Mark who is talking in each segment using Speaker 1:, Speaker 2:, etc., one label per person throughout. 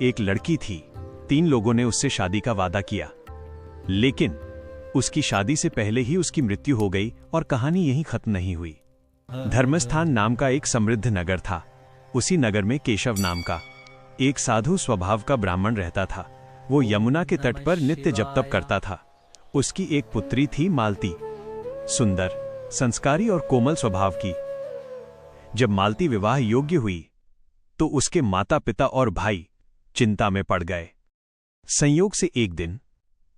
Speaker 1: एक लड़की थी। 3 लोगों ने उससे शादी का वादा किया, लेकिन उसकी शादी से पहले ही उसकी मृत्यु हो गई और कहानी यहीं खत्म नहीं हुई। धर्मस्थान नाम का एक समृद्ध नगर था। उसी नगर में केशव नाम का एक साधु स्वभाव का ब्राह्मण रहता था। वो यमुना के तट पर नित्य जप तप करता था। उसकी एक पुत्री थी मालती, सुंदर, संस्कारी और कोमल स्वभाव की। जब मालती विवाह योग्य हुई तो उसके माता पिता और भाई चिंता में पड़ गए। संयोग से एक दिन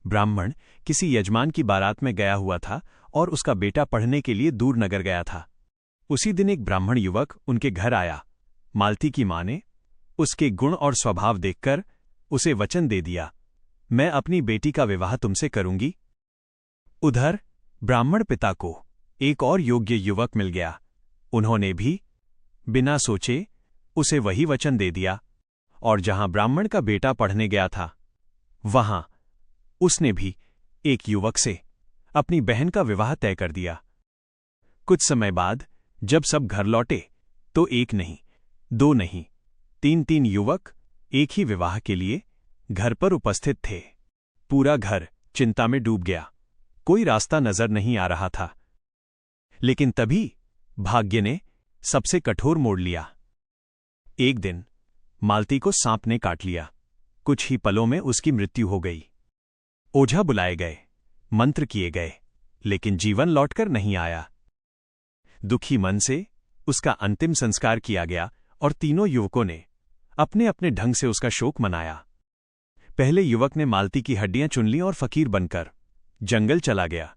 Speaker 1: ब्राह्मण किसी यजमान की बारात में गया हुआ था और उसका बेटा पढ़ने के लिए दूर नगर गया था। उसी दिन एक ब्राह्मण युवक उनके घर आया। मालती की मां ने उसके गुण और स्वभाव देखकर उसे वचन दे दिया, मैं अपनी बेटी का विवाह तुमसे करूंगी। उधर ब्राह्मण पिता को एक और योग्य युवक मिल गया। उन्होंने भी बिना सोचे उसे वही वचन दे दिया और जहां ब्राह्मण का बेटा पढ़ने गया था, वहां उसने भी एक युवक से अपनी बहन का विवाह तय कर दिया। कुछ समय बाद जब सब घर लौटे तो एक नहीं, 2 नहीं, 3 युवक एक ही विवाह के लिए घर पर उपस्थित थे। पूरा घर चिंता में डूब गया। कोई रास्ता नजर नहीं आ रहा था। लेकिन तभी भाग्य ने सबसे कठोर मोड़ लिया। एक दिन मालती को सांप ने काट लिया। कुछ ही पलों में उसकी मृत्यु हो गई। ओझा बुलाए गए, मंत्र किए गए, लेकिन जीवन लौटकर नहीं आया। दुखी मन से उसका अंतिम संस्कार किया गया और तीनों युवकों ने अपने अपने ढंग से उसका शोक मनाया। पहले युवक ने मालती की हड्डियां चुन ली और फकीर बनकर जंगल चला गया।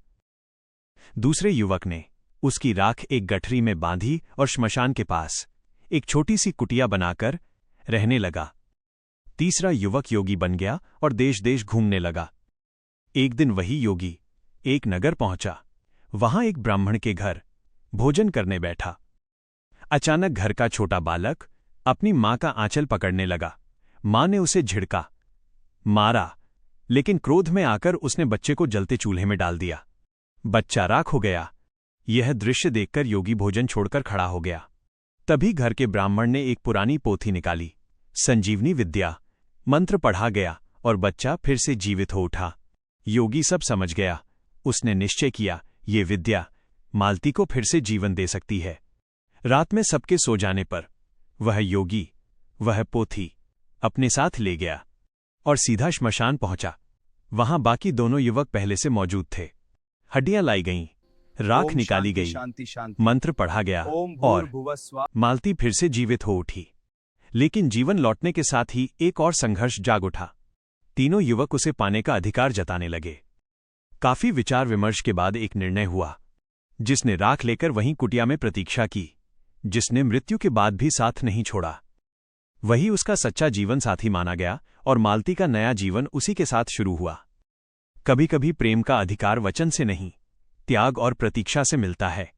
Speaker 1: दूसरे युवक ने उसकी राख एक गठरी में बांधी और श्मशान के पास एक छोटी सी कुटिया बनाकर रहने लगा। तीसरा युवक योगी बन गया और देश देश घूमने लगा। एक दिन वही योगी एक नगर पहुंचा। वहां एक ब्राह्मण के घर भोजन करने बैठा। अचानक घर का छोटा बालक अपनी मां का आंचल पकड़ने लगा। मां ने उसे झिड़का, मारा, लेकिन क्रोध में आकर उसने बच्चे को जलते चूल्हे में डाल दिया। बच्चा राख हो गया। यह दृश्य देखकर योगी भोजन छोड़कर खड़ा हो गया। तभी घर के ब्राह्मण ने एक पुरानी पोथी निकाली। संजीवनी विद्या मंत्र पढ़ा गया और बच्चा फिर से जीवित हो उठा। योगी सब समझ गया। उसने निश्चय किया, ये विद्या मालती को फिर से जीवन दे सकती है। रात में सबके सो जाने पर वह योगी वह पोथी अपने साथ ले गया और सीधा श्मशान पहुंचा। वहां बाकी दोनों युवक पहले से मौजूद थे। हड्डियां लाई गईं, राख निकाली गई, मंत्र पढ़ा गया और मालती फिर से जीवित हो उठी। लेकिन जीवन लौटने के साथ ही एक और संघर्ष जाग उठा। तीनों युवक उसे पाने का अधिकार जताने लगे। काफी विचार विमर्श के बाद एक निर्णय हुआ। जिसने राख लेकर वहीं कुटिया में प्रतीक्षा की, जिसने मृत्यु के बाद भी साथ नहीं छोड़ा, वही उसका सच्चा जीवन साथी माना गया और मालती का नया जीवन उसी के साथ शुरू हुआ। कभी कभी प्रेम का अधिकार वचन से नहीं, त्याग और प्रतीक्षा से मिलता है।